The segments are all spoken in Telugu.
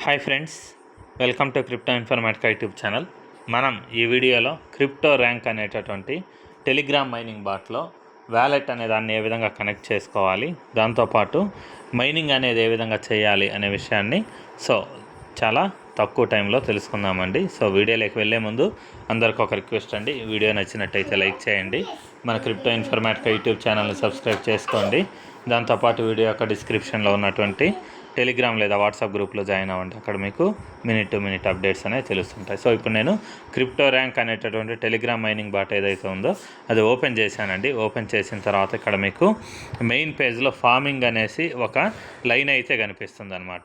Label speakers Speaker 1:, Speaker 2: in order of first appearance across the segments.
Speaker 1: Hi friends, welcome to crypto Informatica YouTube channel. మనం ఈ వీడియోలో క్రిప్టో ర్యాంక్ అనేటటువంటి టెలిగ్రామ్ మైనింగ్ బాట్లో వ్యాలెట్ అనే దాన్ని ఏ విధంగా కనెక్ట్ చేసుకోవాలి, దాంతోపాటు మైనింగ్ అనేది ఏ విధంగా చేయాలి అనే విషయాన్ని చాలా తక్కువ టైంలో తెలుసుకుందామండి. వీడియోలోకి వెళ్ళే ముందు అందరికీ ఒక రిక్వెస్ట్ అండి, వీడియో నచ్చినట్టయితే లైక్ చేయండి, మన క్రిప్టో ఇన్ఫర్మేటికా యూట్యూబ్ ఛానల్ని సబ్స్క్రైబ్ చేసుకోండి. దాంతోపాటు వీడియో యొక్క డిస్క్రిప్షన్లో ఉన్నటువంటి టెలిగ్రామ్ లేదా వాట్సాప్ గ్రూప్లో జాయిన్ అవ్వండి, అక్కడ మీకు మినిట్ టు మినిట్ అప్డేట్స్ అనేవి తెలుస్తుంటాయి. ఇప్పుడు నేను క్రిప్టో ర్యాంక్ అనేటటువంటి టెలిగ్రామ్ మైనింగ్ బాట్ ఏదైతే ఉందో అది ఓపెన్ చేశానండి. ఓపెన్ చేసిన తర్వాత ఇక్కడ మీకు మెయిన్ పేజ్లో ఫార్మింగ్ అనేసి ఒక లైన్ అయితే కనిపిస్తుంది అనమాట.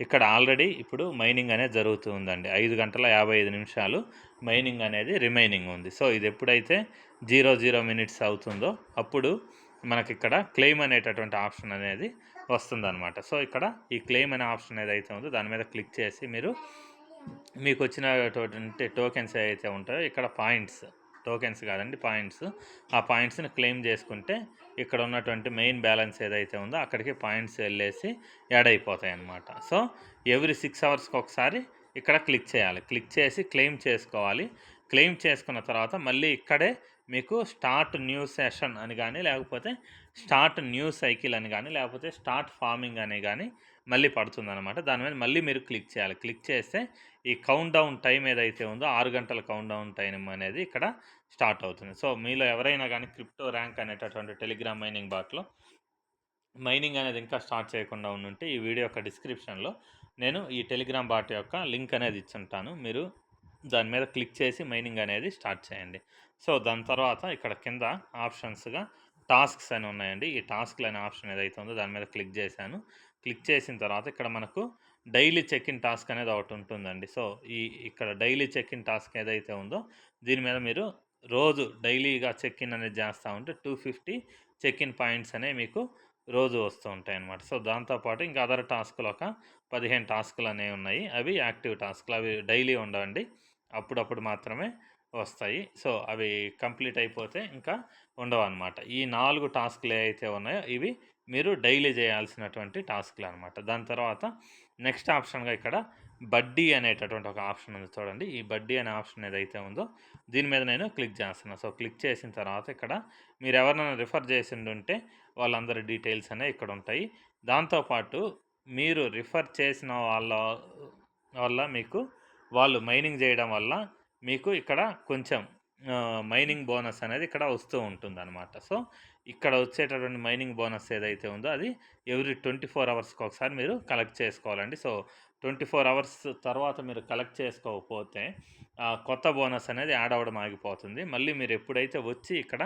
Speaker 1: ఇక్కడ ఆల్రెడీ ఇప్పుడు మైనింగ్ అనేది జరుగుతూ ఉందండి. 5 గంటల 55 నిమిషాలు మైనింగ్ అనేది రిమైనింగ్ ఉంది. ఇది ఎప్పుడైతే 00 మినిట్స్ అవుతుందో అప్పుడు మనకి ఇక్కడ క్లెయిమ్ అనేటటువంటి ఆప్షన్ అనేది వస్తుందన్నమాట. ఇక్కడ ఈ క్లెయిమ్ అనే ఆప్షన్ ఏదైతే ఉందో దాని మీద క్లిక్ చేసి మీకు వచ్చినటువంటి టోకెన్స్ ఏవైతే ఉంటాయో ఇక్కడ టోకెన్స్ కాదండి, పాయింట్స్, ఆ పాయింట్స్ని క్లెయిమ్ చేసుకుంటే ఇక్కడ ఉన్నటువంటి మెయిన్ బ్యాలెన్స్ ఏదైతే ఉందో అక్కడికి పాయింట్స్ వెళ్ళేసి యాడ్ అయిపోతాయి అన్నమాట. ఎవ్రీ 6 అవర్స్కి ఒకసారి ఇక్కడ క్లిక్ చేయాలి. క్లిక్ చేసి క్లెయిమ్ చేసుకోవాలి. క్లెయిమ్ చేసుకున్న తర్వాత మళ్ళీ ఇక్కడే మీకు స్టార్ట్ న్యూ సెషన్ అని కానీ, లేకపోతే స్టార్ట్ న్యూ సైకిల్ అని కానీ, లేకపోతే స్టార్ట్ ఫార్మింగ్ అని కానీ మళ్ళీ పడుతుందన్నమాట. దాని మీద మళ్ళీ మీరు క్లిక్ చేయాలి. క్లిక్ చేస్తే ఈ కౌంట్ డౌన్ టైం ఏదైతే ఉందో 6 గంటల కౌంట్ డౌన్ టైం అనేది ఇక్కడ స్టార్ట్ అవుతుంది. మీలో ఎవరైనా కానీ క్రిప్టో ర్యాంక్ అనేటటువంటి టెలిగ్రామ్ మైనింగ్ బాట్లో మైనింగ్ అనేది ఇంకా స్టార్ట్ చేయకుండా ఉంటే ఈ వీడియో యొక్క డిస్క్రిప్షన్లో నేను ఈ టెలిగ్రామ్ బాట్ యొక్క లింక్ అనేది ఇచ్చుంటాను. మీరు దాని మీద క్లిక్ చేసి మైనింగ్ అనేది స్టార్ట్ చేయండి. దాని తర్వాత ఇక్కడ కింద ఆప్షన్స్గా టాస్క్స్ అని ఉన్నాయండి. ఈ టాస్క్లు అనే ఆప్షన్ ఏదైతే ఉందో దాని మీద క్లిక్ చేశాను. క్లిక్ చేసిన తర్వాత ఇక్కడ మనకు డైలీ చెక్ ఇన్ టాస్క్ అనేది ఒకటి ఉంటుందండి. ఇక్కడ డైలీ చెక్ ఇన్ టాస్క్ ఏదైతే ఉందో దీని మీద మీరు రోజు డైలీగా చెక్ ఇన్ అనేది చేస్తూ ఉంటే 250 చెక్ ఇన్ పాయింట్స్ అనేవి మీకు రోజు వస్తూ ఉంటాయి అన్నమాట. దాంతోపాటు ఇంకా అదర్ టాస్కులు ఒక 15 టాస్కులు అనేవి ఉన్నాయి. అవి యాక్టివ్ టాస్కులు, అవి డైలీ ఉండవండి, అప్పుడప్పుడు మాత్రమే వస్తాయి. అవి కంప్లీట్ అయిపోతే ఇంకా ఉండవు అనమాట. ఈ 4 టాస్కులు ఏవైతే ఉన్నాయో ఇవి మీరు డైలీ చేయాల్సినటువంటి టాస్కులు అనమాట. దాని తర్వాత నెక్స్ట్ ఆప్షన్గా ఇక్కడ బడ్డీ అనేటటువంటి ఒక ఆప్షన్ ఉంది చూడండి. ఈ బడ్డీ అనే ఆప్షన్ ఏదైతే ఉందో దీని మీద నేను క్లిక్ చేస్తున్నాను. క్లిక్ చేసిన తర్వాత ఇక్కడ మీరు ఎవరినైనా రిఫర్ చేసి ఉంటే వాళ్ళందరి డీటెయిల్స్ అనేవి ఇక్కడ ఉంటాయి. దాంతోపాటు మీరు రిఫర్ చేసిన వల్ల మీకు వాళ్ళు మైనింగ్ చేయడం వల్ల మీకు ఇక్కడ కొంచెం మైనింగ్ బోనస్ అనేది ఇక్కడ వస్తూ ఉంటుందన్నమాట. ఇక్కడ వచ్చేటటువంటి మైనింగ్ బోనస్ ఏదైతే ఉందో అది ఎవ్రీ 24 అవర్స్కి ఒకసారి మీరు కలెక్ట్ చేసుకోవాలండి. 24 అవర్స్ తర్వాత మీరు కలెక్ట్ చేసుకోకపోతే కొత్త బోనస్ అనేది యాడ్ అవ్వడం ఆగిపోతుంది. మళ్ళీ మీరు ఎప్పుడైతే వచ్చి ఇక్కడ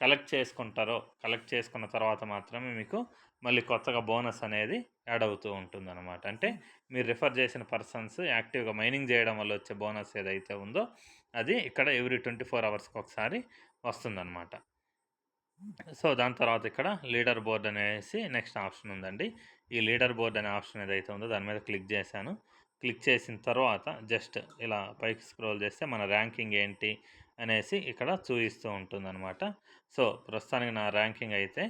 Speaker 1: కలెక్ట్ చేసుకుంటారో, కలెక్ట్ చేసుకున్న తర్వాత మాత్రమే మీకు మళ్ళీ కొత్తగా బోనస్ అనేది యాడ్ అవుతూ ఉంటుందన్నమాట. అంటే మీరు రిఫర్ చేసిన పర్సన్స్ యాక్టివ్గా మైనింగ్ చేయడం వల్ల వచ్చే బోనస్ ఏదైతే ఉందో అది ఇక్కడ ఎవ్రీ 24 అవర్స్కి ఒకసారి వస్తుందన్నమాట. దాని తర్వాత ఇక్కడ లీడర్ బోర్డ్ అనేసి నెక్స్ట్ ఆప్షన్ ఉందండి. ఈ లీడర్ బోర్డ్ అనే ఆప్షన్ ఏదైతే ఉందో దాని మీద క్లిక్ చేశాను. క్లిక్ చేసిన తర్వాత జస్ట్ ఇలా పైకి స్క్రోల్ చేస్తే మన ర్యాంకింగ్ ఏంటి అనేసి ఇక్కడ చూపిస్తూ ఉంటుందన్నమాట. ప్రస్తుతానికి నా ర్యాంకింగ్ అయితే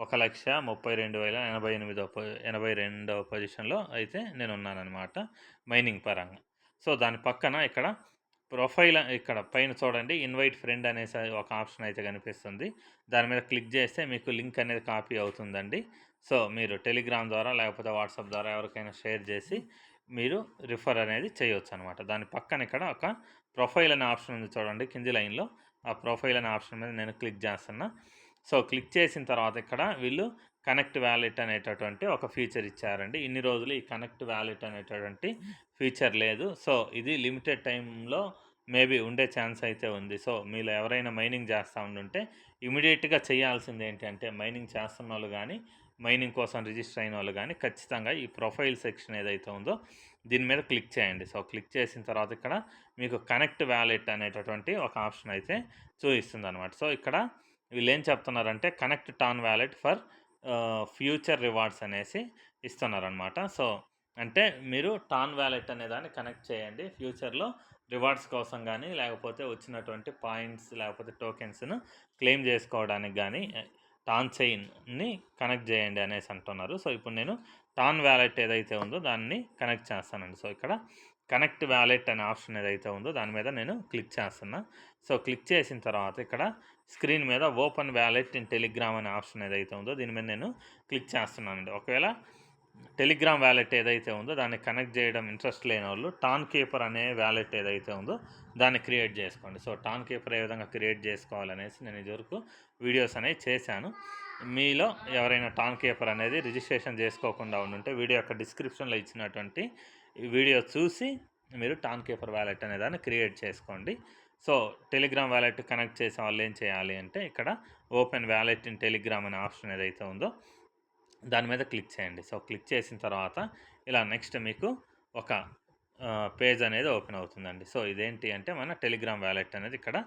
Speaker 1: 1,32,082 పొజిషన్లో అయితే నేను ఉన్నానన్నమాట మైనింగ్ పరంగా. దాని పక్కన ఇక్కడ ప్రొఫైల్ ఇక్కడ పైన చూడండి, ఇన్వైట్ ఫ్రెండ్ అనేసి ఒక ఆప్షన్ అయితే కనిపిస్తుంది. దాని మీద క్లిక్ చేస్తే మీకు లింక్ అనేది కాపీ అవుతుందండి. మీరు టెలిగ్రామ్ ద్వారా లేకపోతే వాట్సాప్ ద్వారా ఎవరికైనా షేర్ చేసి మీరు రిఫర్ అనేది చేయొచ్చు అనమాట. దాని పక్కన ఇక్కడ ఒక ప్రొఫైల్ అనే ఆప్షన్ ఉంది చూడండి కింది లైన్లో. ఆ ప్రొఫైల్ అనే ఆప్షన్ మీద నేను క్లిక్ చేస్తున్నా. క్లిక్ చేసిన తర్వాత ఇక్కడ వీళ్ళు కనెక్ట్ వ్యాలెట్ అనేటటువంటి ఒక ఫీచర్ ఇచ్చారండి. ఇన్ని రోజులు ఈ కనెక్ట్ వ్యాలెట్ అనేటటువంటి ఫీచర్ లేదు. ఇది లిమిటెడ్ టైంలో మేబీ ఉండే ఛాన్స్ అయితే ఉంది. మీలో ఎవరైనా మైనింగ్ చేస్తూ ఉండుంటే ఇమీడియట్గా చేయాల్సింది ఏంటంటే, మైనింగ్ చేస్తున్న వాళ్ళు కానీ, మైనింగ్ కోసం రిజిస్టర్ అయిన వాళ్ళు కానీ ఖచ్చితంగా ఈ ప్రొఫైల్ సెక్షన్ ఏదైతే ఉందో దీని మీద క్లిక్ చేయండి. క్లిక్ చేసిన తర్వాత ఇక్కడ మీకు కనెక్ట్ వ్యాలెట్ అనేటటువంటి ఒక ఆప్షన్ అయితే చూపిస్తుంది అనమాట. ఇక్కడ వీళ్ళు ఏం చెప్తున్నారంటే connect TON wallet for future rewards అనేసి ఇస్తున్నారనమాట. అంటే మీరు టాన్ వ్యాలెట్ అనే దాన్ని కనెక్ట్ చేయండి, ఫ్యూచర్లో రివార్డ్స్ కోసం కానీ, లేకపోతే వచ్చినటువంటి పాయింట్స్ లేకపోతే టోకెన్స్ను క్లెయిమ్ చేసుకోవడానికి కానీ టాన్ చైన్ని కనెక్ట్ చేయండి అనేసి అంటున్నారు. ఇప్పుడు నేను టాన్ వ్యాలెట్ ఏదైతే ఉందో దాన్ని కనెక్ట్ చేస్తానండి. సో ఇక్కడ కనెక్ట్ వ్యాలెట్ అనే ఆప్షన్ ఏదైతే ఉందో దాని మీద నేను క్లిక్ చేస్తున్నా. సో క్లిక్ చేసిన తర్వాత ఇక్కడ స్క్రీన్ మీద ఓపెన్ వ్యాలెట్ ఇన్ టెలిగ్రామ్ అనే ఆప్షన్ ఏదైతే ఉందో దీని మీద నేను క్లిక్ చేస్తున్నానండి. ఒకవేళ టెలిగ్రామ్ వ్యాలెట్ ఏదైతే ఉందో దాన్ని కనెక్ట్ చేయడం ఇంట్రెస్ట్ లేని వాళ్ళు టాన్ కీపర్ అనే వ్యాలెట్ ఏదైతే ఉందో దాన్ని క్రియేట్ చేసుకోండి. సో టాన్ కీపర్ ఏ విధంగా క్రియేట్ చేసుకోవాలనేసి నేను ఇదివరకు వీడియోస్ అనేవి చేశాను. మీలో ఎవరైనా టాన్ కీపర్ అనేది రిజిస్ట్రేషన్ చేసుకోకుండా ఉంటే వీడియో యొక్క డిస్క్రిప్షన్లో ఇచ్చినటువంటి ఈ వీడియో చూసి మీరు టాన్ కీపర్ వ్యాలెట్ అనే దాన్ని క్రియేట్ చేసుకోండి. సో టెలిగ్రామ్ వ్యాలెట్ కనెక్ట్ చేసే వాళ్ళు ఏం చేయాలి అంటే ఇక్కడ ఓపెన్ వ్యాలెట్ ఇన్ టెలిగ్రామ్ అనే ఆప్షన్ ఏదైతే ఉందో దాని మీద క్లిక్ చేయండి. సో క్లిక్ చేసిన తర్వాత ఇలా నెక్స్ట్ మీకు ఒక పేజ్ అనేది ఓపెన్ అవుతుందండి. సో ఇదేంటి అంటే మన టెలిగ్రామ్ వ్యాలెట్ అనేది ఇక్కడ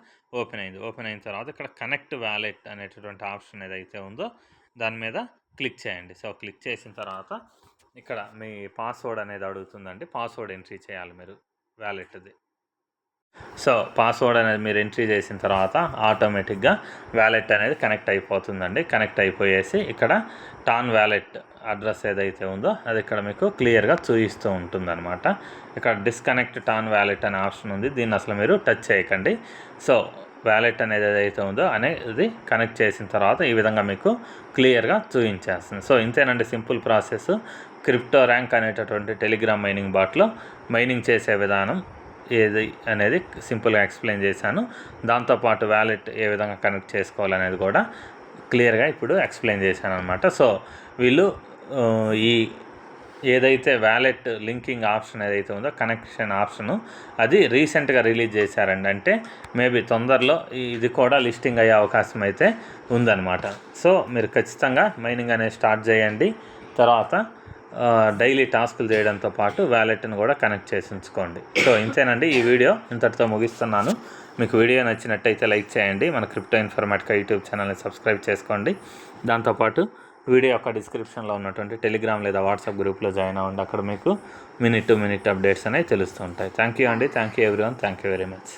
Speaker 1: ఓపెన్ అయింది. ఓపెన్ అయిన తర్వాత ఇక్కడ కనెక్ట్ వ్యాలెట్ అనేటటువంటి ఆప్షన్ ఏదైతే ఉందో దాని మీద క్లిక్ చేయండి. సో క్లిక్ చేసిన తర్వాత ఇక్కడ మీ పాస్వర్డ్ అనేది అడుగుతుందండి. పాస్వర్డ్ ఎంట్రీ చేయాలి మీరు వ్యాలెట్ది. సో పాస్వర్డ్ అనేది మీరు ఎంట్రీ చేసిన తర్వాత ఆటోమేటిక్గా వ్యాలెట్ అనేది కనెక్ట్ అయిపోతుందండి. కనెక్ట్ అయిపోయేసి ఇక్కడ టాన్ వ్యాలెట్ అడ్రస్ ఏదైతే ఉందో అది ఇక్కడ మీకు క్లియర్గా చూపిస్తూ ఉంటుందన్నమాట. ఇక్కడ డిస్కనెక్ట్ టాన్ వ్యాలెట్ అనే ఆప్షన్ ఉంది. దీన్ని అసలు మీరు టచ్ చేయకండి. సో వ్యాలెట్ అనేది ఏదైతే ఉందో అనేది కనెక్ట్ చేసిన తర్వాత ఈ విధంగా మీకు క్లియర్గా చూపించేస్తుంది. సో ఇంతేనండి సింపుల్ ప్రాసెస్. క్రిప్టో ర్యాంక్ అనేటటువంటి టెలిగ్రామ్ మైనింగ్ బాట్లో మైనింగ్ చేసే విధానం ఏది అనేది సింపుల్గా ఎక్స్ప్లెయిన్ చేశాను. దాంతోపాటు వ్యాలెట్ ఏ విధంగా కనెక్ట్ చేసుకోవాలనేది కూడా క్లియర్గా ఇప్పుడు ఎక్స్ప్లెయిన్ చేశాను అనమాట. సో వీళ్ళు ఈ ఏదైతే వ్యాలెట్ లింకింగ్ ఆప్షన్ ఏదైతే ఉందో కనెక్షన్ ఆప్షను అది రీసెంట్గా రిలీజ్ చేశారండి. అంటే మేబీ తొందరలో ఇది కూడా లిస్టింగ్ అయ్యే అవకాశం అయితే ఉందన్నమాట. సో మీరు ఖచ్చితంగా మైనింగ్ అనేది స్టార్ట్ చేయండి. తర్వాత డైలీ టాస్కులు చేయడంతో పాటు వ్యాలెట్ని కూడా కనెక్ట్ చేసి ఉంచుకోండి. సో ఇంతేనండి, ఈ వీడియో ఇంతటితో ముగిస్తున్నాను. మీకు వీడియో నచ్చినట్టయితే లైక్ చేయండి. మన క్రిప్టో ఇన్ఫర్మేటికా యూట్యూబ్ ఛానల్ని సబ్స్క్రైబ్ చేసుకోండి. దాంతోపాటు వీడియో యొక్క డిస్క్రిప్షన్లో ఉన్నటువంటి టెలిగ్రామ్ లేదా వాట్సాప్ గ్రూప్లో జాయిన్ అవ్వండి. అక్కడ మీకు మినిట్ టు మినిట్ అప్డేట్స్ అనేవి తెలుస్తూ ఉంటాయి. థ్యాంక్ యూ అండి. Thank you everyone. Thank you very much.